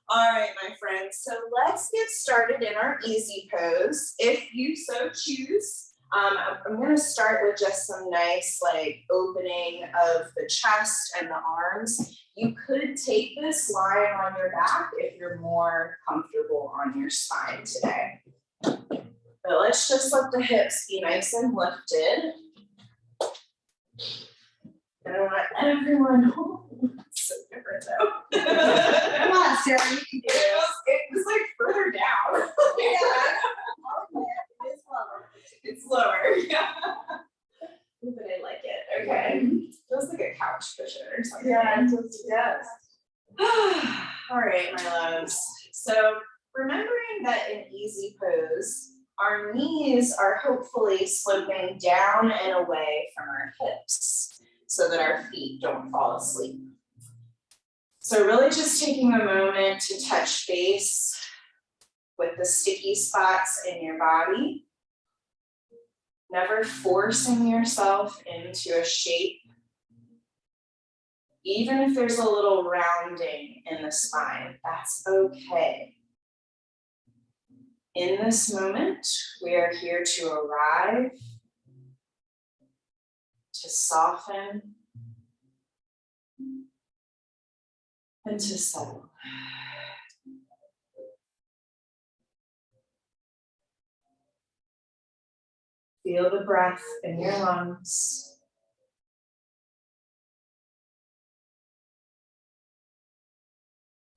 All right, my friends, so let's get started in our easy pose. If you so choose, I'm going to start with just some nice opening of the chest and the arms. You could take this lying on your back if you're more comfortable on your spine today. But let's just let the hips be nice and lifted. And I want everyone home. So different though. Come on, Sarah, you can do it. It was like further down. Yeah. It is lower. It's lower, yeah. But I like it. Okay. Feels like a couch cushion or something. Yeah, it does. All right, my loves. So remembering that in easy pose, our knees are hopefully sloping down and away from our hips so that our feet don't fall asleep. So really just taking a moment to touch base with the sticky spots in your body. Never forcing yourself into a shape, even if there's a little rounding in the spine, that's okay. In this moment, we are here to arrive, to soften, and to settle. Feel the breath in your lungs.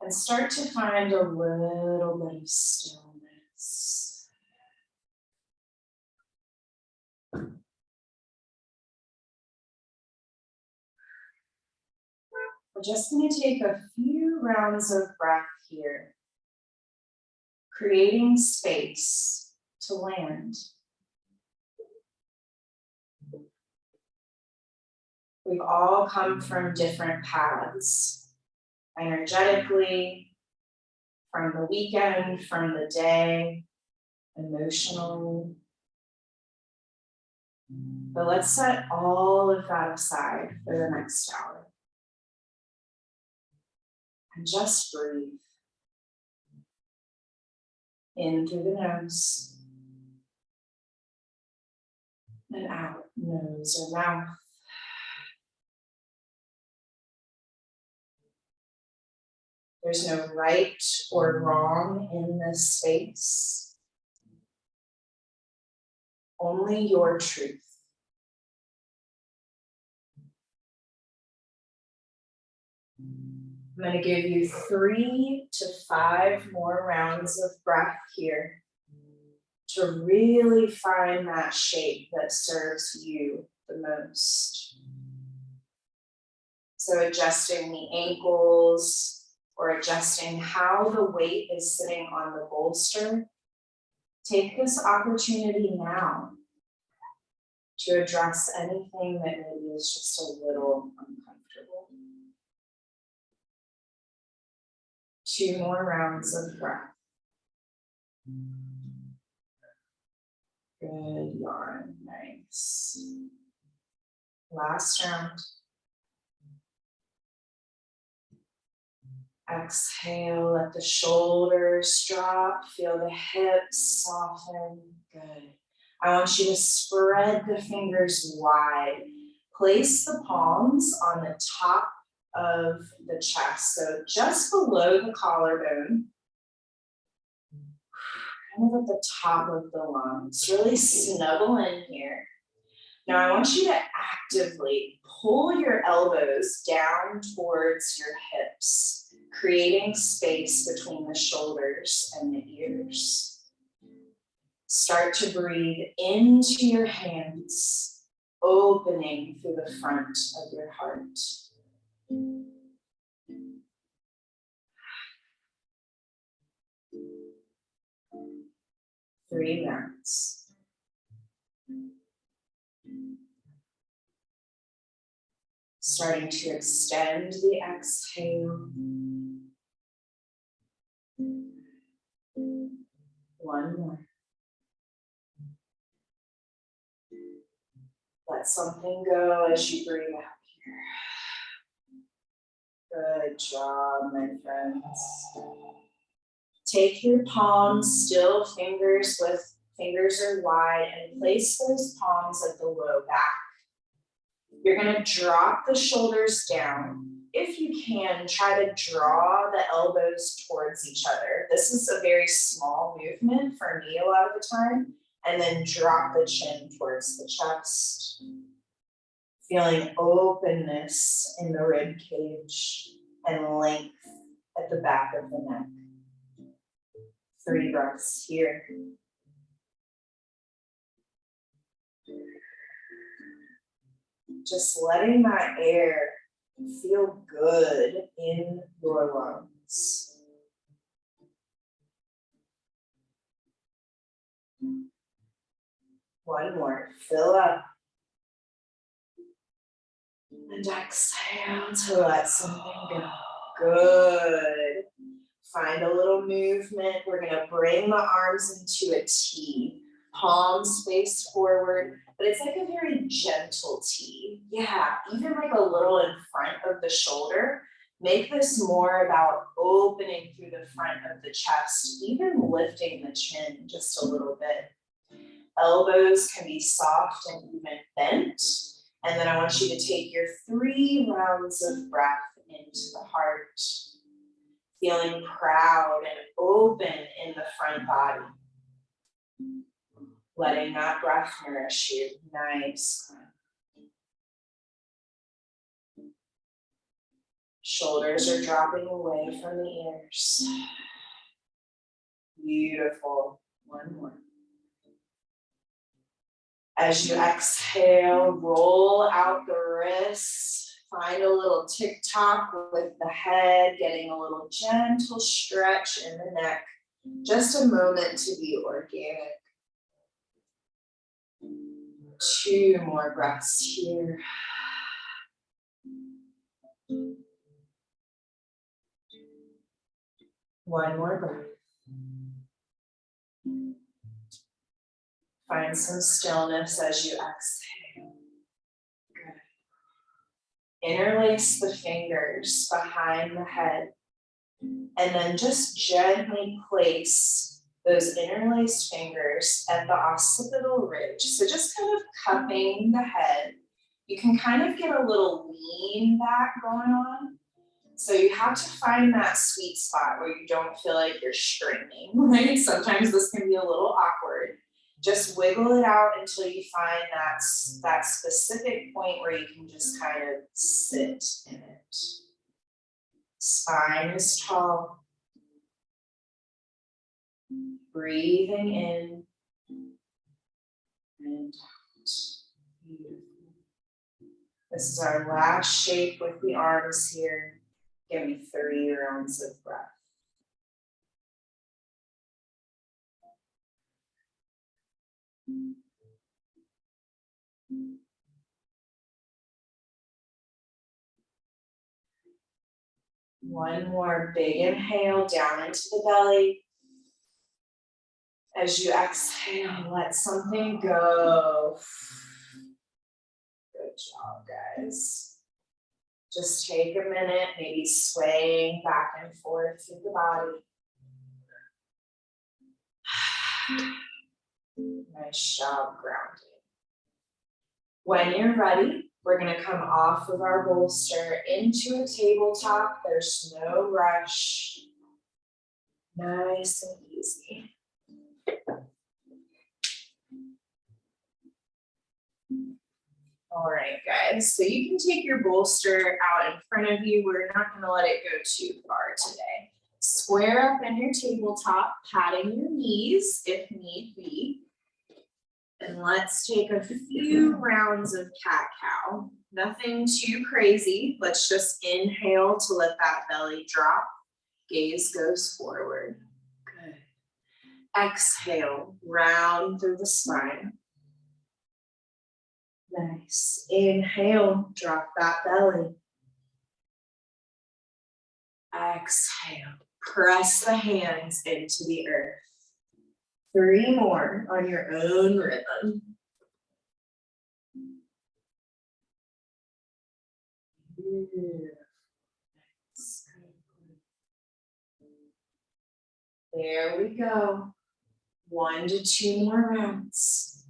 And start to find a little bit of stillness. We're just going to take a few rounds of breath here, creating space to land. We've all come from different paths, energetically, from the weekend, from the day, emotionally. But let's set all of that aside for the next hour. And just breathe. In through the nose. And out, nose or mouth. There's no right or wrong in this space. Only your truth. I'm going to give you 3 to 5 more rounds of breath here to really find that shape that serves you the most. So adjusting the ankles or adjusting how the weight is sitting on the bolster. Take this opportunity now to address anything that maybe is just a little uncomfortable. 2 more rounds of breath. Good yarn, nice. Last round. Exhale, let the shoulders drop, feel the hips soften, good. I want you to spread the fingers wide. Place the palms on the top of the chest, so just below the collarbone, kind of at the top of the lungs. Really snuggle in here. Now I want you to actively pull your elbows down towards your hips, creating space between the shoulders and the ears. Start to breathe into your hands, opening through the front of your heart. 3 rounds. Starting to extend the exhale. 1 more. Let something go as you breathe out here. Good job, my friends. Take your palms, still fingers are wide, and place those palms at the low back. You're gonna drop the shoulders down. If you can, try to draw the elbows towards each other. This is a very small movement for me a lot of the time. And then drop the chin towards the chest. Feeling openness in the rib cage and length at the back of the neck. 3 breaths here. Just letting that air feel good in your lungs. One more, fill up. And exhale to let something go. Good. Find a little movement. We're gonna bring the arms into a T. Palms face forward, but it's like a very gentle T. Yeah, even like a little in front of the shoulder. Make this more about opening through the front of the chest, even lifting the chin just a little bit. Elbows can be soft and even bent. And then I want you to take your 3 rounds of breath into the heart. Feeling proud and open in the front body. Letting that breath nourish you. Nice. Shoulders are dropping away from the ears. Beautiful. One more. As you exhale, roll out the wrists. Find a little tick-tock with the head, getting a little gentle stretch in the neck. Just a moment to be organic. 2 more breaths here. One more breath. Find some stillness as you exhale. Good. Interlace the fingers behind the head, and then just gently place those interlaced fingers at the occipital ridge. So just kind of cupping the head. You can kind of get a little lean back going on. So you have to find that sweet spot where you don't feel like you're straining, right? Sometimes this can be a little awkward. Just wiggle it out until you find that specific point where you can just kind of sit in it. Spine is tall. Breathing in and out. Beautiful. This is our last shape with the arms here. Give me 3 rounds of breath. One more big inhale down into the belly. As you exhale, let something go. Good job, guys. Just take a minute, maybe swaying back and forth through the body. Nice job grounding. When you're ready, we're gonna come off of our bolster into a tabletop. There's no rush. Nice and easy. All right, guys, so you can take your bolster out in front of you. We're not gonna let it go too far today. Square up in your tabletop, patting your knees if need be. And let's take a few rounds of cat-cow. Nothing too crazy. Let's just inhale to let that belly drop. Gaze goes forward. Good. Exhale, round through the spine. Nice. Inhale, drop that belly. Exhale, press the hands into the earth. 3 more on your own rhythm. There we go. 1 to 2 more rounds.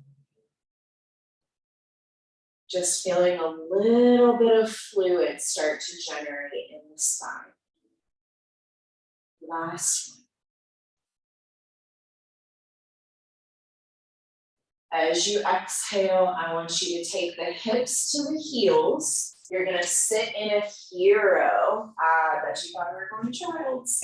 Just feeling a little bit of fluid start to generate in the spine. Last one. As you exhale, I want you to take the hips to the heels. You're gonna sit in a hero. I bet you thought we were going to child's.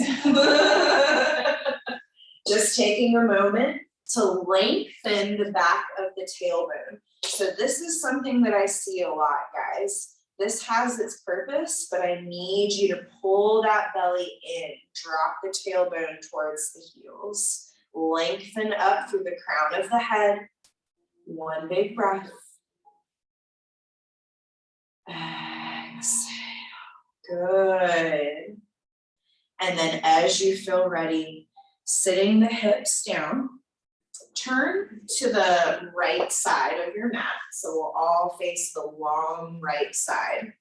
Just taking a moment to lengthen the back of the tailbone. So this is something that I see a lot, guys. This has its purpose, but I need you to pull that belly in, drop the tailbone towards the heels. Lengthen up through the crown of the head. One big breath. Exhale. Good. And then as you feel ready, sitting the hips down, turn to the right side of your mat. So we'll all face the long right side.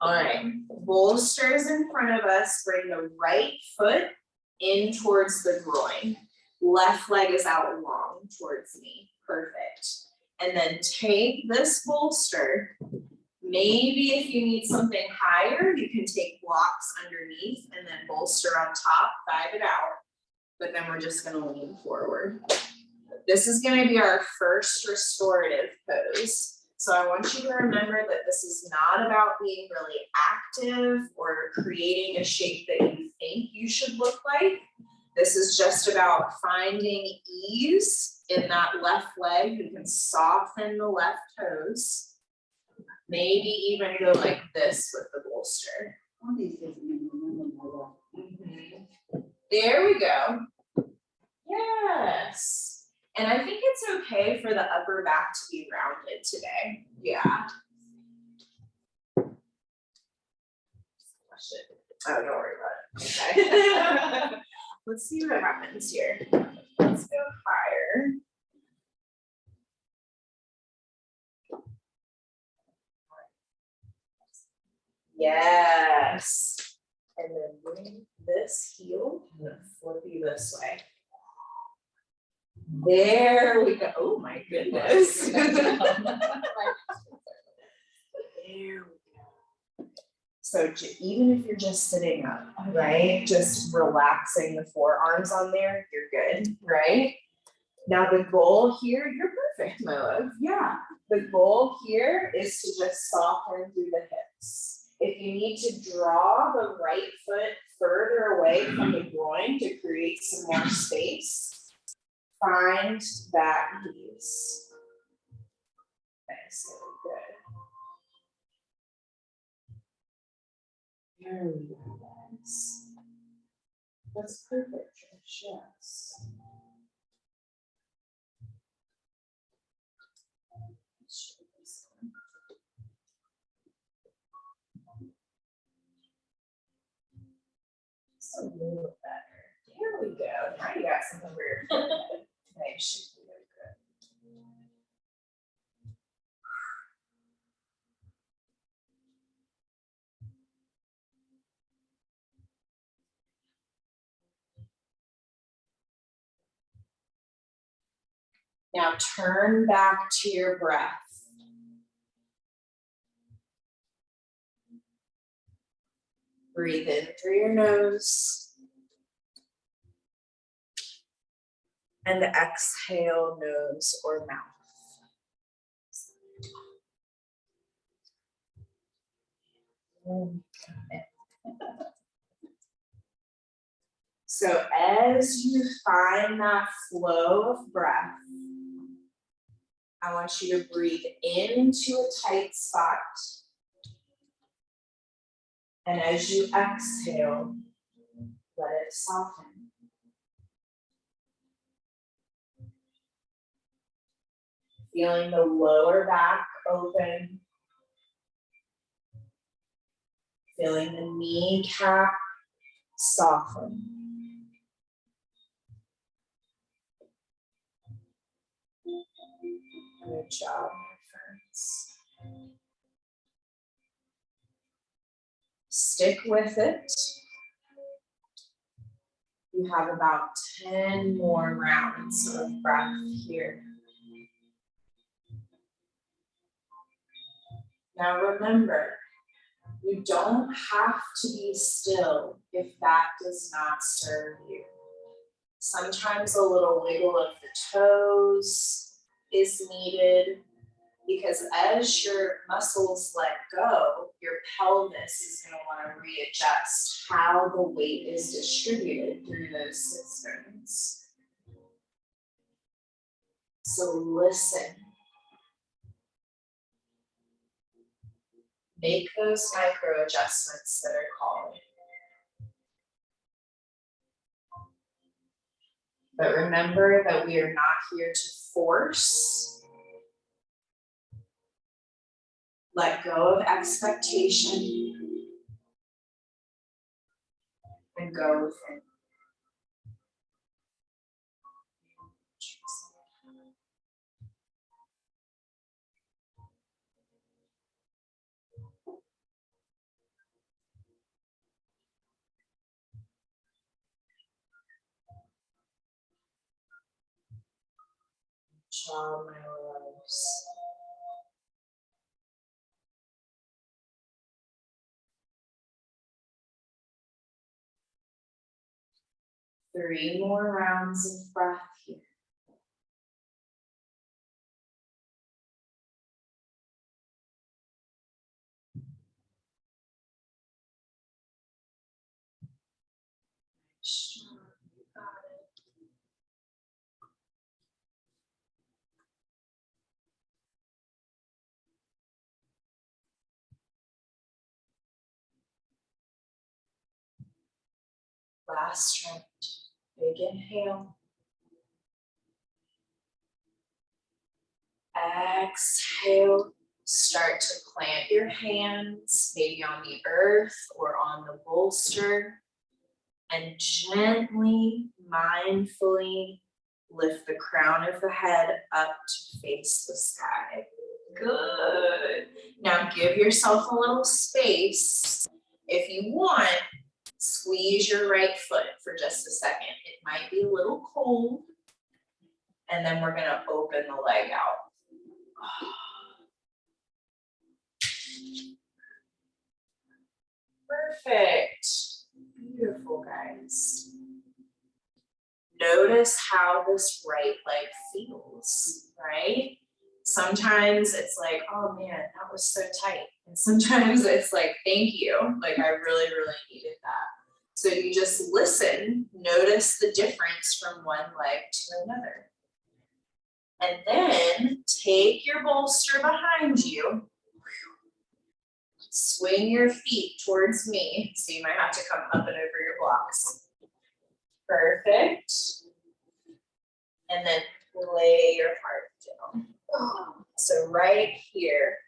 All right, bolsters in front of us. Bring the right foot in towards the groin. Left leg is out long towards me. Perfect. And then take this bolster. Maybe if you need something higher, you can take blocks underneath and then bolster on top, vibe it out. But then we're just gonna lean forward. This is gonna be our first restorative pose. So I want you to remember that this is not about being really active or creating a shape that you think you should look like. This is just about finding ease in that left leg. You can soften the left toes. Maybe even go like this with the bolster. One of these days, I'm gonna remember my life. There we go. Yes. And I think it's okay for the upper back to be rounded today. Yeah. Oh, don't worry about it. Okay. Let's see what happens here. Let's go higher. Yes. And then bring this heel and flip you this way. There we go. Oh my goodness. There we go. So even if you're just sitting up, right? Just relaxing the forearms on there, you're good, right? Now the goal here, you're perfect, my love. Yeah. The goal here is to just soften through the hips. If you need to draw the right foot further away from the groin to create some more space, find that ease. Nice, good. There we go, guys. That's perfect, Trish, yes. A little better. There we go. Now you got something weird. Nice. Should be really good. Now turn back to your breath. Breathe in through your nose. And exhale, nose or mouth. So as you find that flow of breath, I want you to breathe into a tight spot. And as you exhale, let it soften. Feeling the lower back open. Feeling the kneecap soften. Good job, my friends. Stick with it. You have about 10 more rounds of breath here. Now remember, you don't have to be still if that does not serve you. Sometimes a little wiggle of the toes is needed because as your muscles let go, your pelvis is going to want to readjust how the weight is distributed through those systems. So listen. Make those micro adjustments that are calling. But remember that we are not here to force. Let go of expectation and go with it. Good job, my loves. Three more rounds of breath here. Sure, you got it. Last round. Big inhale. Exhale. Start to plant your hands, maybe on the earth or on the bolster, and gently, mindfully lift the crown of the head up to face the sky. Good. Now give yourself a little space. If you want, squeeze your right foot for just a second. It might be a little cold. And then we're gonna open the leg out. Perfect. Beautiful, guys. Notice how this right leg feels, right? Sometimes it's like, oh man, that was so tight. And sometimes it's like, thank you. Like I really, really needed that. So you just listen, notice the difference from one leg to another. And then take your bolster behind you. Swing your feet towards me. So you might have to come up and over your blocks. Perfect. And then lay your heart down. So right here.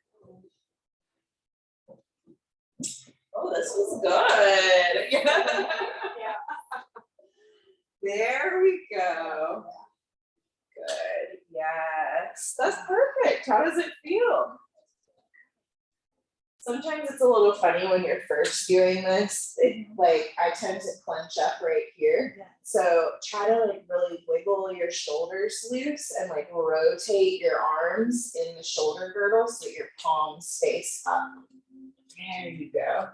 Oh, this was good. Yeah. There we go. Good. Yes. That's perfect. How does it feel? Sometimes it's a little funny when you're first doing this. Like I tend to clench up right here. Yeah. So try to like really wiggle your shoulders loose and like rotate your arms in the shoulder girdle so your palms face up. There you go.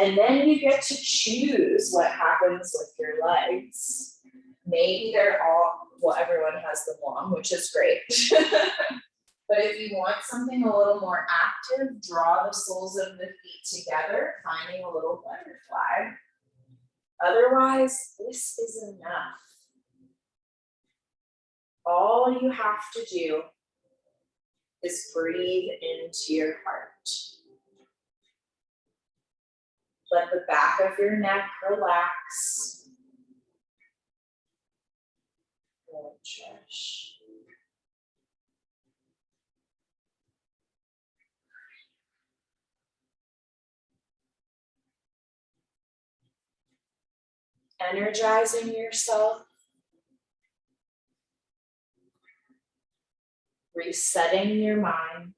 And then you get to choose what happens with your legs. Maybe they're all, well, everyone has them long, which is great. But if you want something a little more active, draw the soles of the feet together, finding a little butterfly. Otherwise, this is enough. All you have to do is breathe into your heart. Let the back of your neck relax. Good, Trish. Energizing yourself, resetting your mind.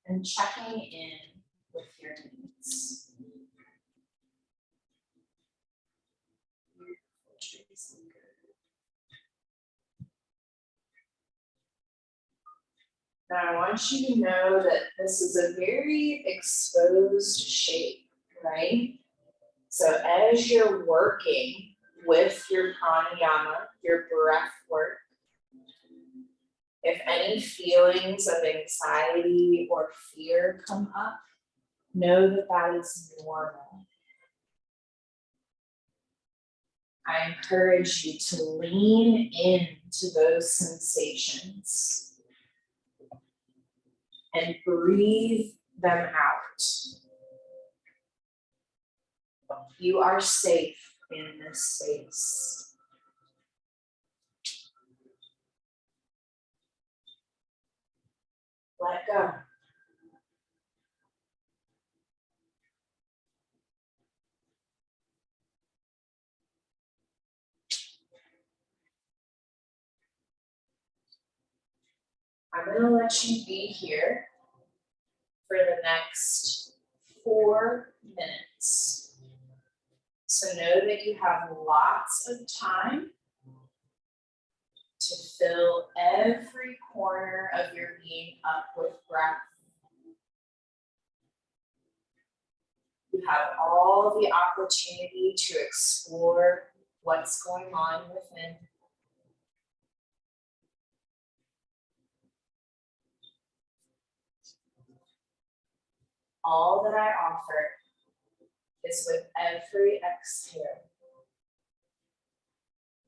and checking in with your needs. Now I want you to know that this is a very exposed shape, right? So as you're working with your pranayama, your breath work, if any feelings of anxiety or fear come up, know that that is normal. I encourage you to lean into those sensations and breathe them out. You are safe in this space. Let go. I'm going to let you be here for the next 4 minutes. So know that you have lots of time to fill every corner of your being up with breath. You have all the opportunity to explore what's going on within. All that I offer is with every exhale,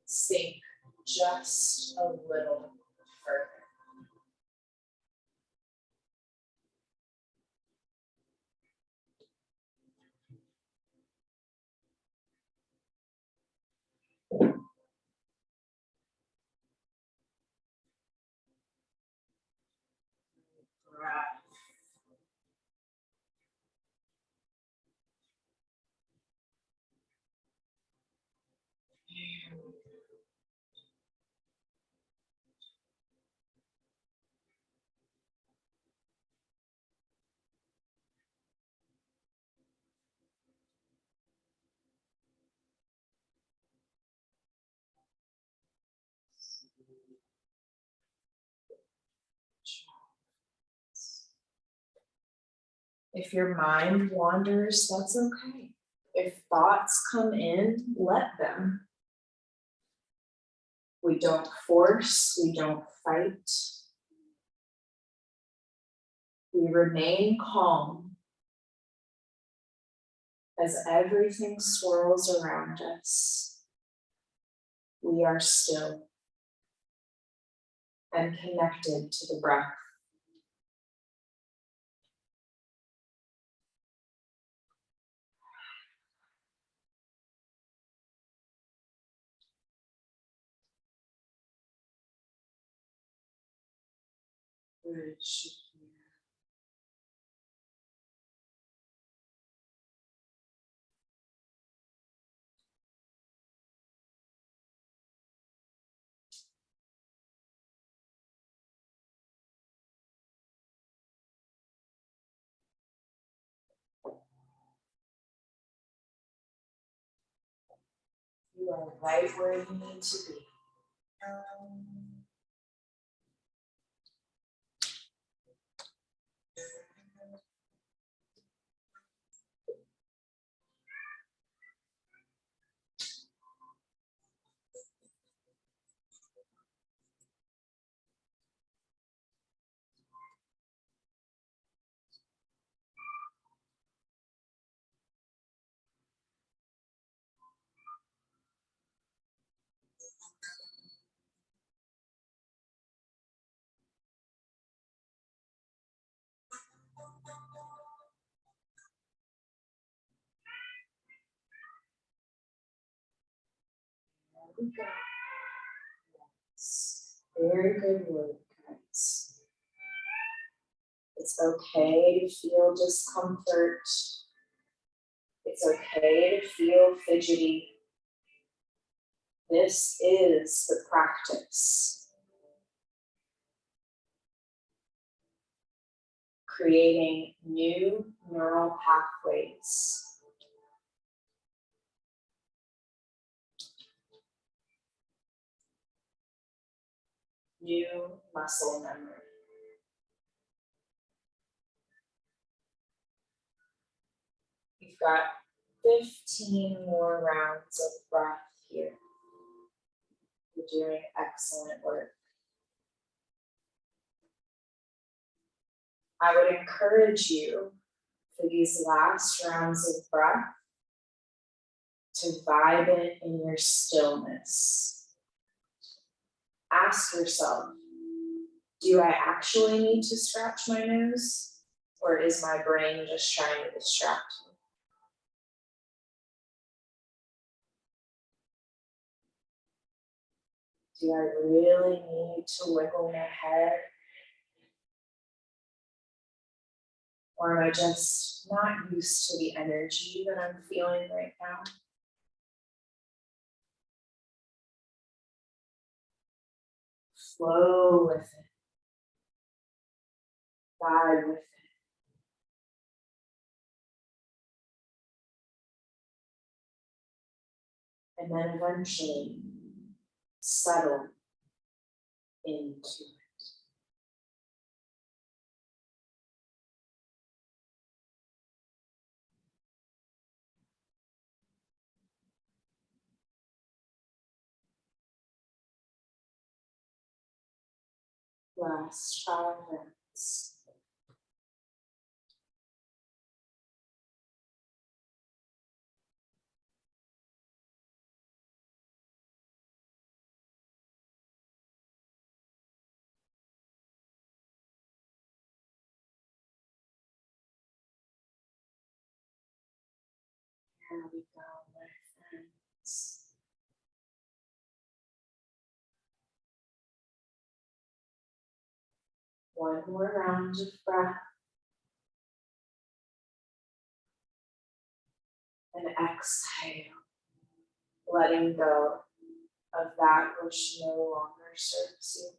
sink just a little further. Breath. If your mind wanders, that's okay. If thoughts come in, let them. We don't force, we don't fight. We remain calm as everything swirls around us. We are still and connected to the breath. Good. You are right where you need to be. There we go. Yes. Very good work, guys. It's okay to feel discomfort. It's okay to feel fidgety. This is the practice. creating new neural pathways. New muscle memory. You've got 15 more rounds of breath here. You're doing excellent work. I would encourage you for these last rounds of breath to vibe it in your stillness. Ask yourself, do I actually need to scratch my nose, or is my brain just trying to distract me? Do I really need to wiggle my head? Or am I just not used to the energy that I'm feeling right now? Flow with it. Vibe with it. And then eventually settle into it. Last 5 minutes. Here we go, my friends. One more round of breath. And exhale, letting go of that which no longer serves you.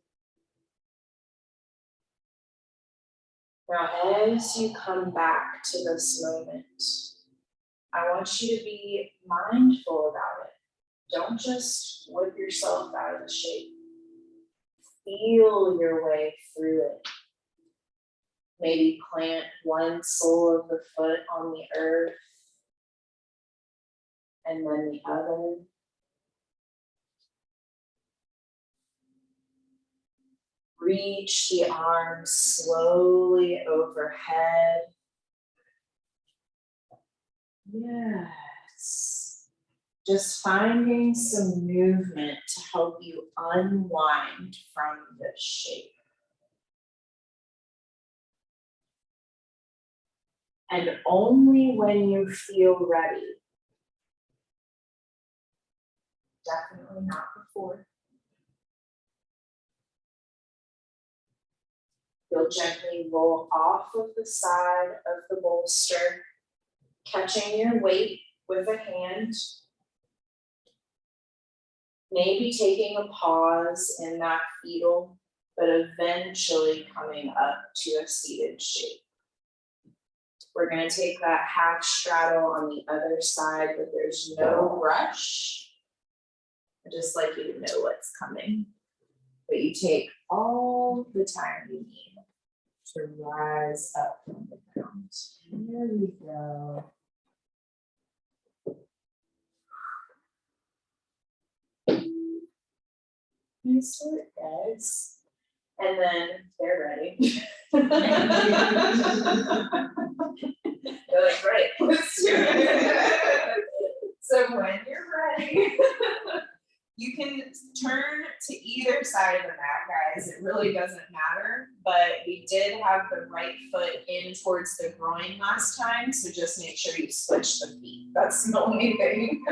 Now, as you come back to this moment, I want you to be mindful about it. Don't just whip yourself out of the shape. Feel your way through it. Maybe plant one sole of the foot on the earth and then the other. Reach the arms slowly overhead. Yes. Just finding some movement to help you unwind from this shape. And only when you feel ready, definitely not before, you'll gently roll off of the side of the bolster, catching your weight with a hand. Maybe taking a pause in that fetal, but eventually coming up to a seated shape. We're going to take that half straddle on the other side, but there's no rush. I just like you to know what's coming. But you take all the time you need to rise up from the ground. Here we go. Nice work, guys. And then they're ready. They're like, great, let's do it. So when you're ready, you can turn to either side of the mat, guys. It really doesn't matter, but we did have the right foot in towards the groin last time, so just make sure you switch the feet. That's the only thing.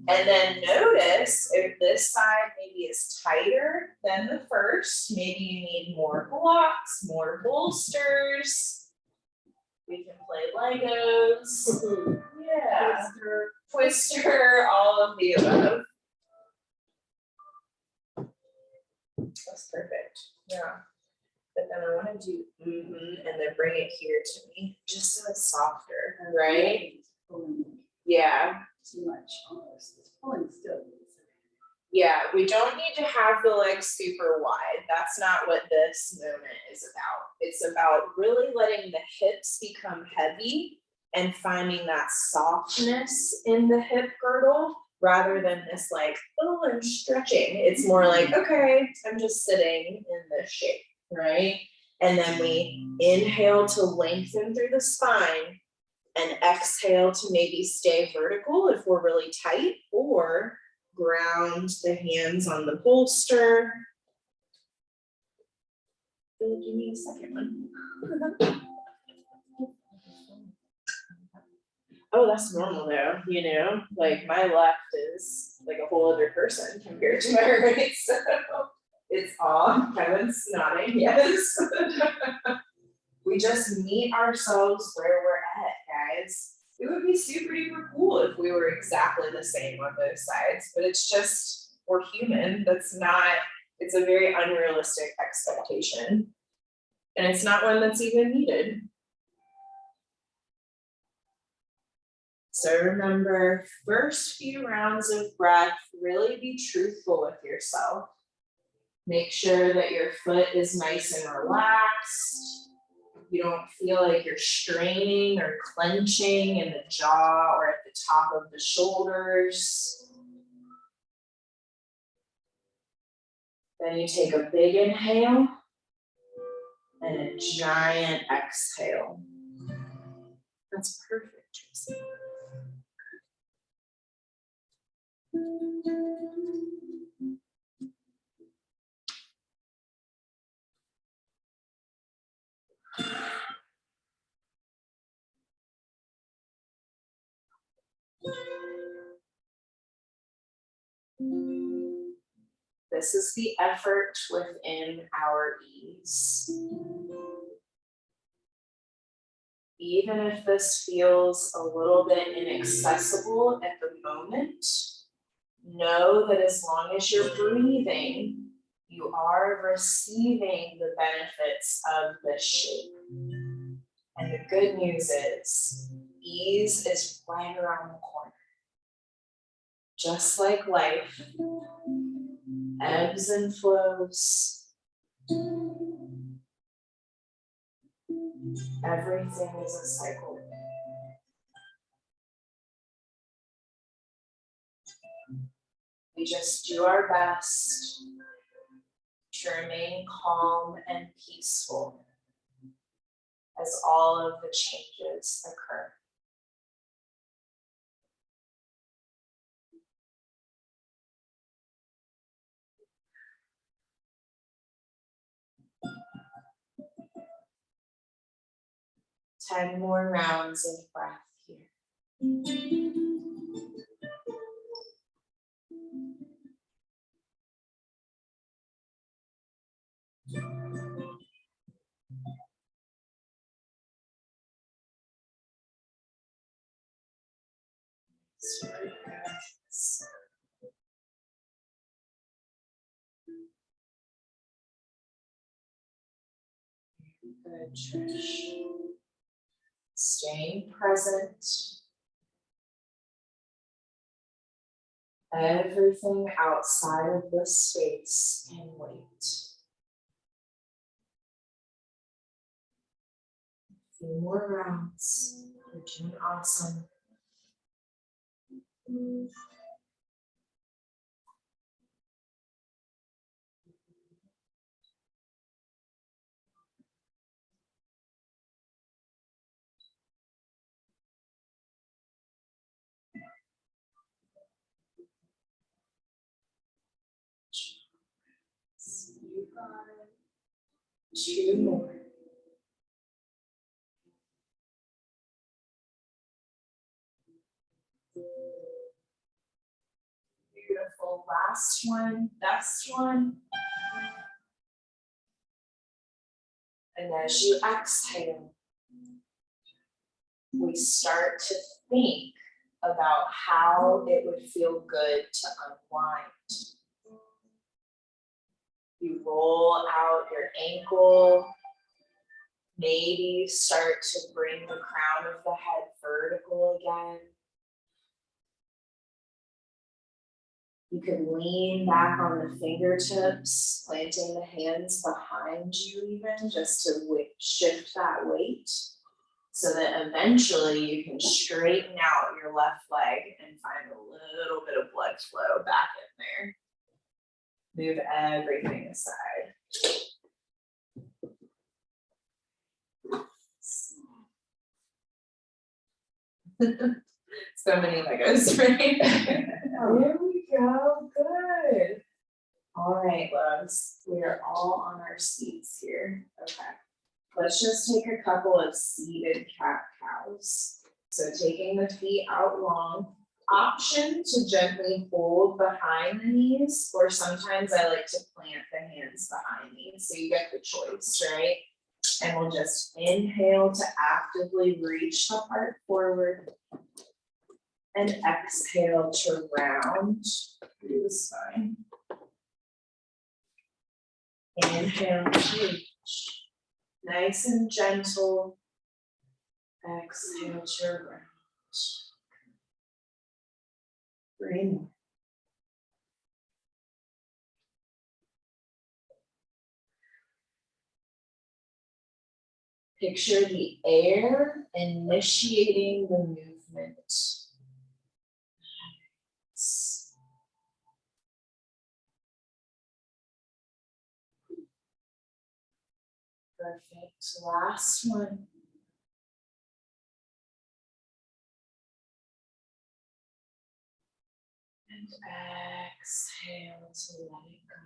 And then notice if this side maybe is tighter than the first, maybe you need more blocks, more bolsters. We can play Legos. Yeah. Twister, all of the above. That's perfect. Yeah. But then I wanna do, and then bring it here to me, just so it's softer, right? Pulling Yeah, too much almost. It's pulling still. yeah, we don't need to have the legs super wide. That's not what this movement is about. It's about really letting the hips become heavy and finding that softness in the hip girdle rather than this like, oh, I'm stretching. It's more like, okay, I'm just sitting in this shape, right? And then we inhale to lengthen through the spine and exhale to maybe stay vertical if we're really tight, or ground the hands on the bolster. Give me a second one. Oh, that's normal though, you know, like my left is like a whole other person compared to my right, so it's all, Kevin's nodding, yes. We just meet ourselves where we're at, guys. It would be super duper cool if we were exactly the same on both sides, but it's just, we're human. That's not, it's a very unrealistic expectation. And it's not one that's even needed. So remember, first few rounds of breath, really be truthful with yourself. Make sure that your foot is nice and relaxed. You don't feel like you're straining or clenching in the jaw or at the top of the shoulders. Then you take a big inhale and a giant exhale. That's perfect, Tracy. This is the effort within our ease. Even if this feels a little bit inaccessible at the moment, know that as long as you're breathing, you are receiving the benefits of this shape. And the good news is, ease is right around the corner. Just like life, ebbs and flows. Everything is a cycle. We just do our best to remain calm and peaceful as all of the changes occur. Ten more rounds of breath here. Good, Trish. Staying present. Everything outside of this space can wait. A few more rounds. You're doing awesome. You got it. Two more. Beautiful. Last one, best one. And as you exhale, we start to think about how it would feel good to unwind. You roll out your ankle. Maybe start to bring the crown of the head vertical again. You could lean back on the fingertips, planting the hands behind you even, just to shift that weight, so that eventually you can straighten out your left leg and find a little bit of blood flow back in there. Move everything aside. So many Legos, right? There we go, good. All right, loves, we are all on our seats here. Okay, let's just take a couple of seated cat-cows. So taking the feet out long, option to gently hold behind the knees, or sometimes I like to plant the hands behind me, so you get the choice, right? And we'll just inhale to actively reach the heart forward. And exhale to round through the spine. Inhale to reach. Nice and gentle. Exhale to round. 3 more. Picture the air initiating the movement. Perfect. Last one. And exhale to let it go.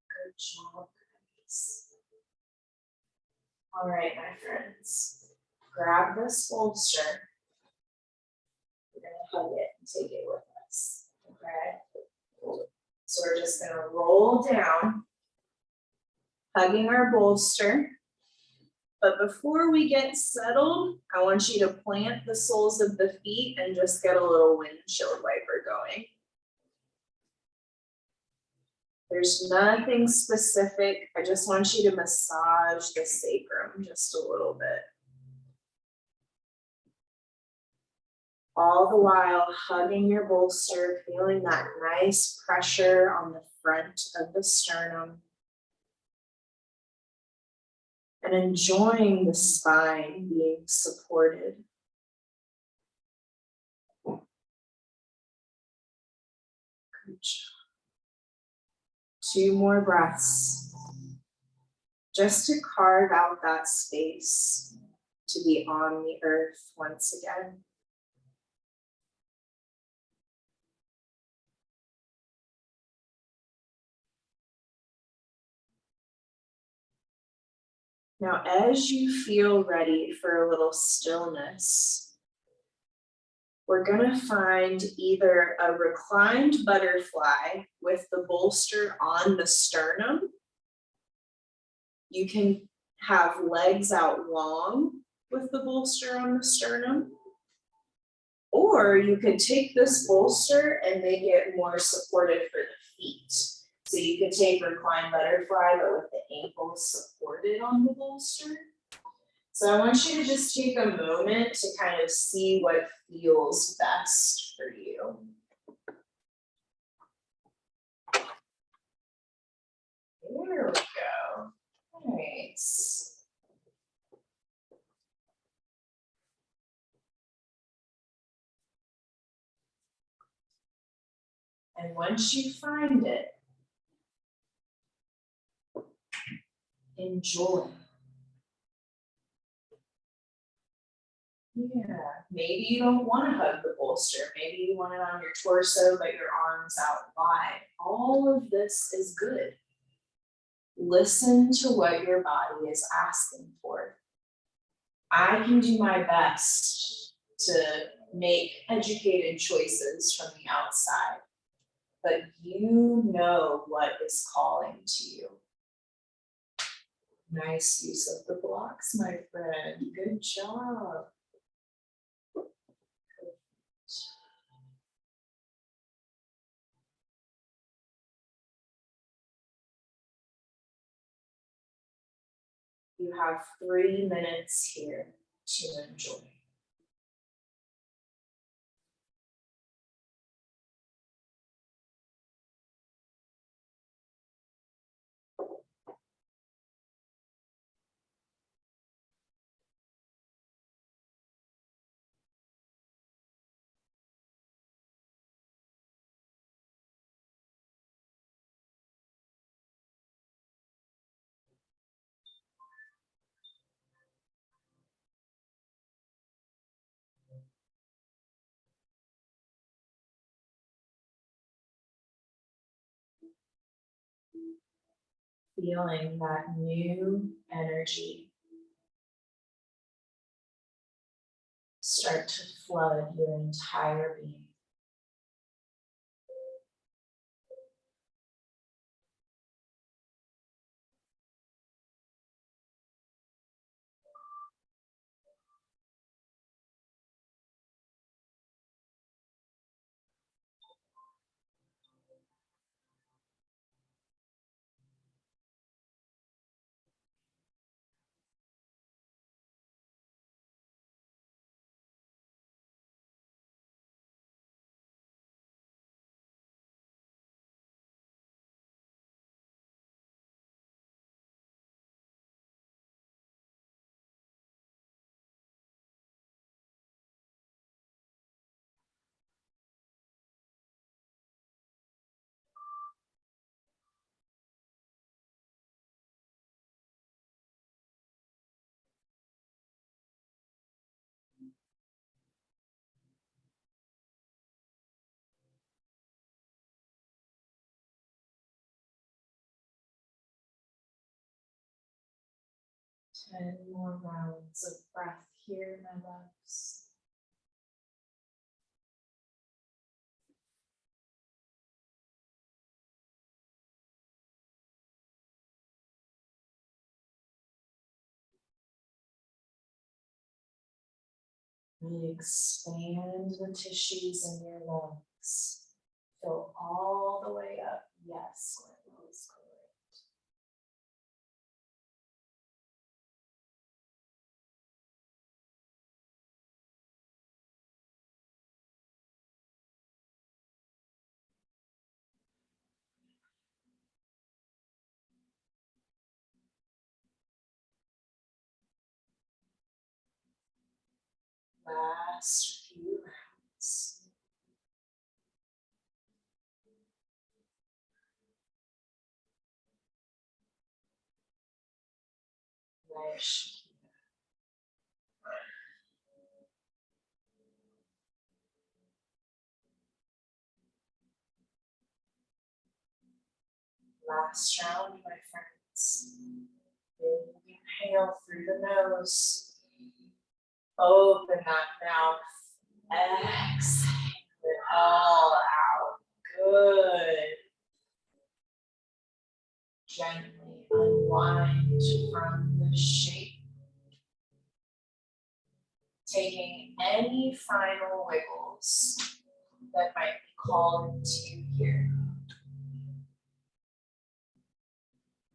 Good job, guys. All right, my friends. Grab this bolster. We're gonna hug it and take it with us. Okay. So we're just gonna roll down, hugging our bolster. But before we get settled, I want you to plant the soles of the feet and just get a little windshield wiper going. There's nothing specific. I just want you to massage the sacrum just a little bit. All the while hugging your bolster, feeling that nice pressure on the front of the sternum. And enjoying the spine being supported. Good job. 2 more breaths. Just to carve out that space to be on the earth once again. Now, as you feel ready for a little stillness, we're gonna find either a reclined butterfly with the bolster on the sternum. You can have legs out long with the bolster on the sternum. Or you could take this bolster and make it more supportive for the feet. So you could take reclined butterfly, but with the ankles supported on the bolster. So I want you to just take a moment to kind of see what feels best for you. There we go. Nice. And once you find it, enjoy. Yeah, maybe you don't want to hug the bolster. Maybe you want it on your torso, but your arms out wide. All of this is good. Listen to what your body is asking for. I can do my best to make educated choices from the outside, but you know what is calling to you. Nice use of the blocks, my friend. Good job. You have 3 minutes here to enjoy. Feeling that new energy start to flood your entire being. Ten more rounds of breath here, my loves. Really expand the tissues in your lungs. Fill all the way up. Yes, that was great. Last few rounds. Nice. Last round, my friends. Big inhale through the nose. Open that mouth. Exhale it all out. Good. Gently unwind from the shape. Taking any final wiggles that might be called to you here.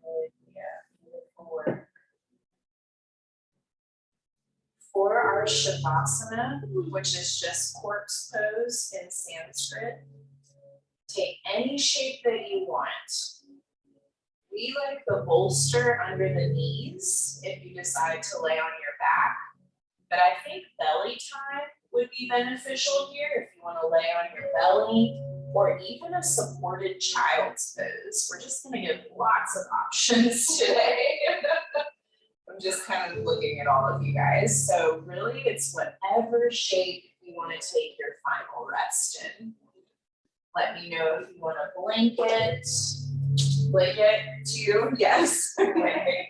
Good, yeah, beautiful work. For our Shavasana, which is just corpse pose in Sanskrit, take any shape that you want. We like the bolster under the knees if you decide to lay on your back, but I think belly time would be beneficial here if you want to lay on your belly, or even a supported child's pose. We're just going to give lots of options today. I'm just kind of looking at all of you guys. So really it's whatever shape you want to take your final rest in. Let me know if you want a blanket too, yes. Okay.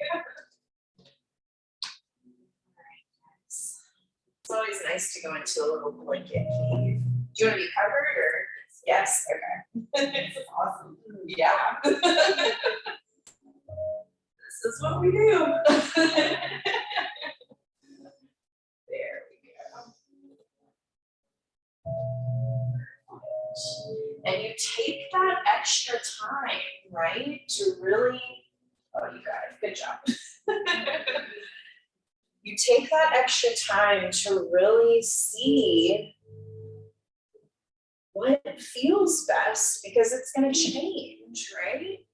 It's always nice to go into a little blanket cave. Do you want to be covered or? Yes, okay. It's awesome. Yeah. This is what we do. There we go. And you take that extra time, right, to really, oh, you got it, good job. You take that extra time to really see what feels best because it's going to change, right?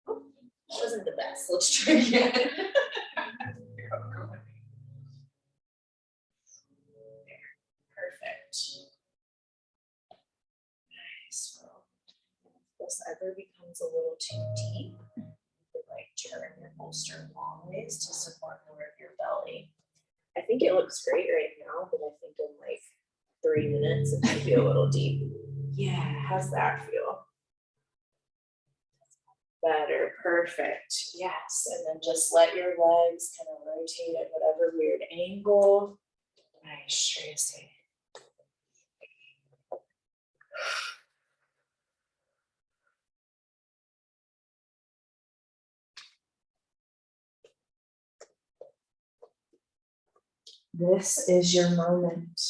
Oh, wasn't the best. Let's try again. Perfect. Nice. Well, if this ever becomes a little too deep, you could like turn your bolster long ways to support more of your belly. I think it looks great right now, but I think in like 3 minutes it might be a little deep. Yeah, how's that feel? Better, perfect. Yes, and then just let your legs kind of rotate at whatever weird angle. Nice, Tracy. This is your moment.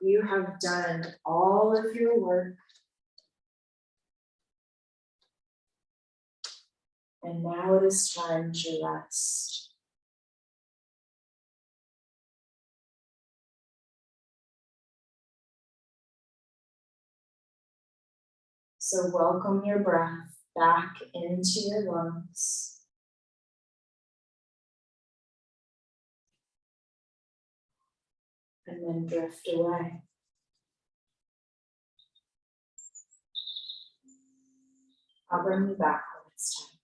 You have done all of your work. And now it is time to rest. So welcome your breath back into your lungs. And then drift away. I'll bring you back when it's time.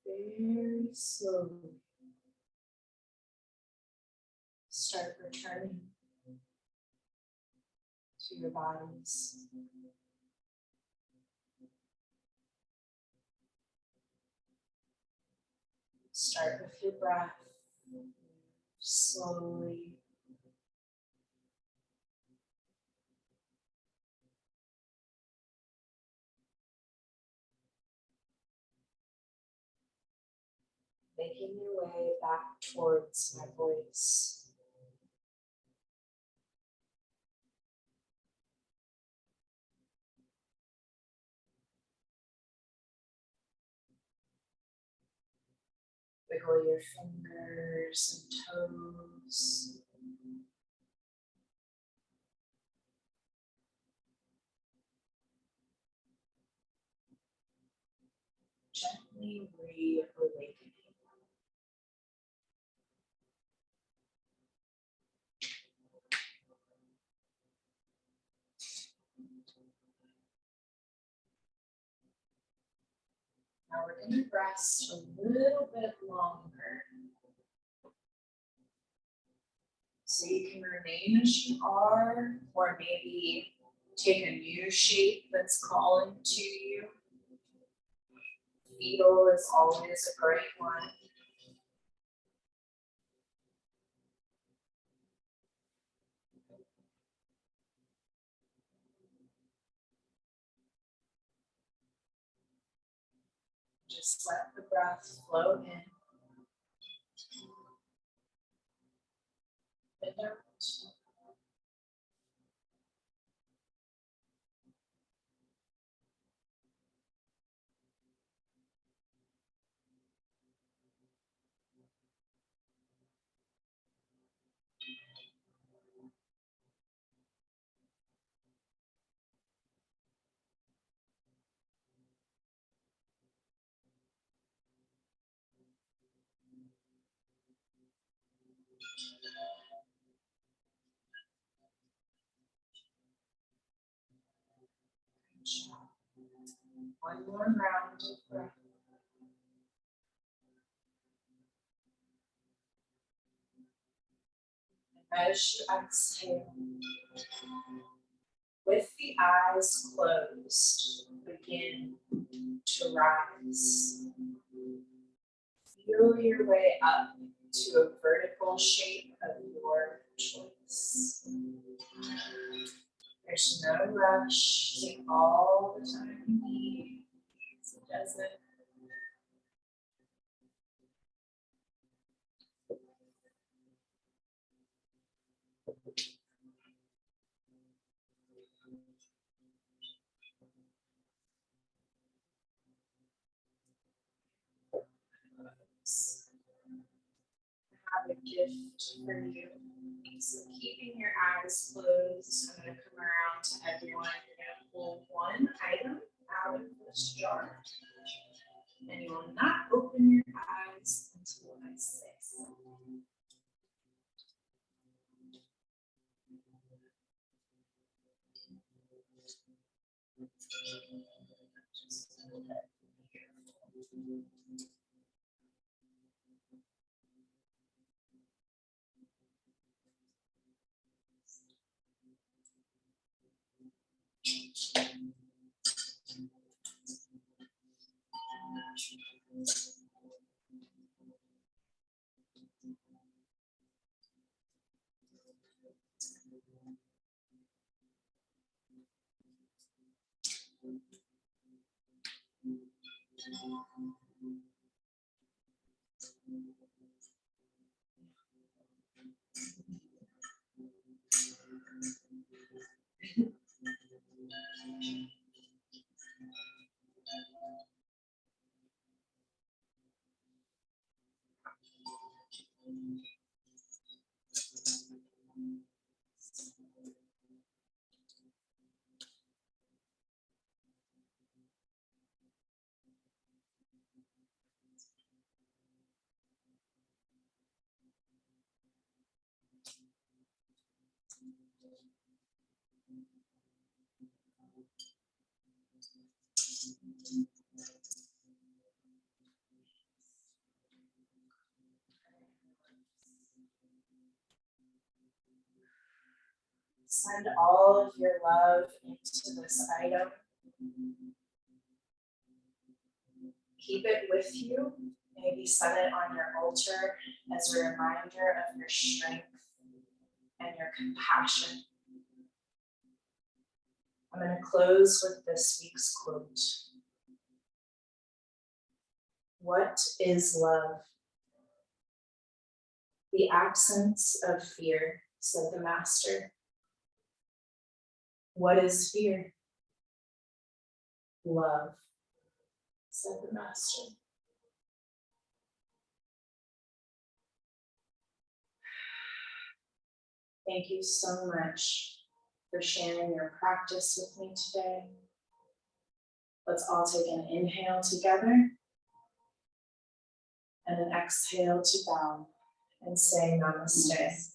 Very slowly start returning to your bodies. Start with your breath, slowly. Making your way back towards my voice. Wiggle your fingers and toes. Gently reawakening. Now we're going to rest a little bit longer. So you can remain as you are, or maybe take a new shape that's calling to you. Fetal is always a great one. Just let the breath flow in and out. One more round of breath. As you exhale, with the eyes closed, begin to rise. Feel your way up to a vertical shape of your choice. There's no rush. Take all the time you need. It doesn't. Have a gift for you. So keeping your eyes closed, I'm going to come around to everyone. You're going to pull one item out of this jar. And you will not open your eyes until I say so. Just a little bit careful. Send all of your love into this item. Keep it with you. Maybe set it on your altar as a reminder of your strength and your compassion. I'm going to close with this week's quote. What is love? The absence of fear, said the master. What is fear? Love, said the master. Thank you so much for sharing your practice with me today. Let's all take an inhale together and an exhale to bow and say namaste.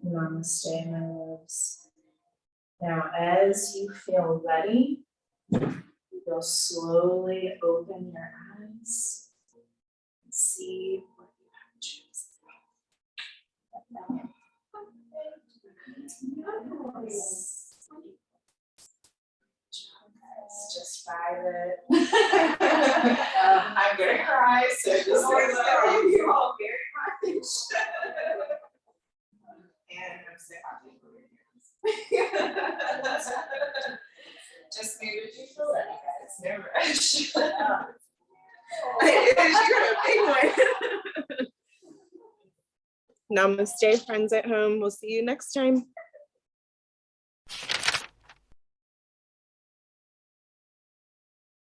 Namaste, my loves. Now, as you feel ready, you'll slowly open your eyes and see what you have chosen. Just vibe it. I'm gonna cry, so just you all very much. And I'm so happy for you guys. Just made it you feel ready, guys. No rush. You're a big one. Namaste, friends at home. We'll see you next time.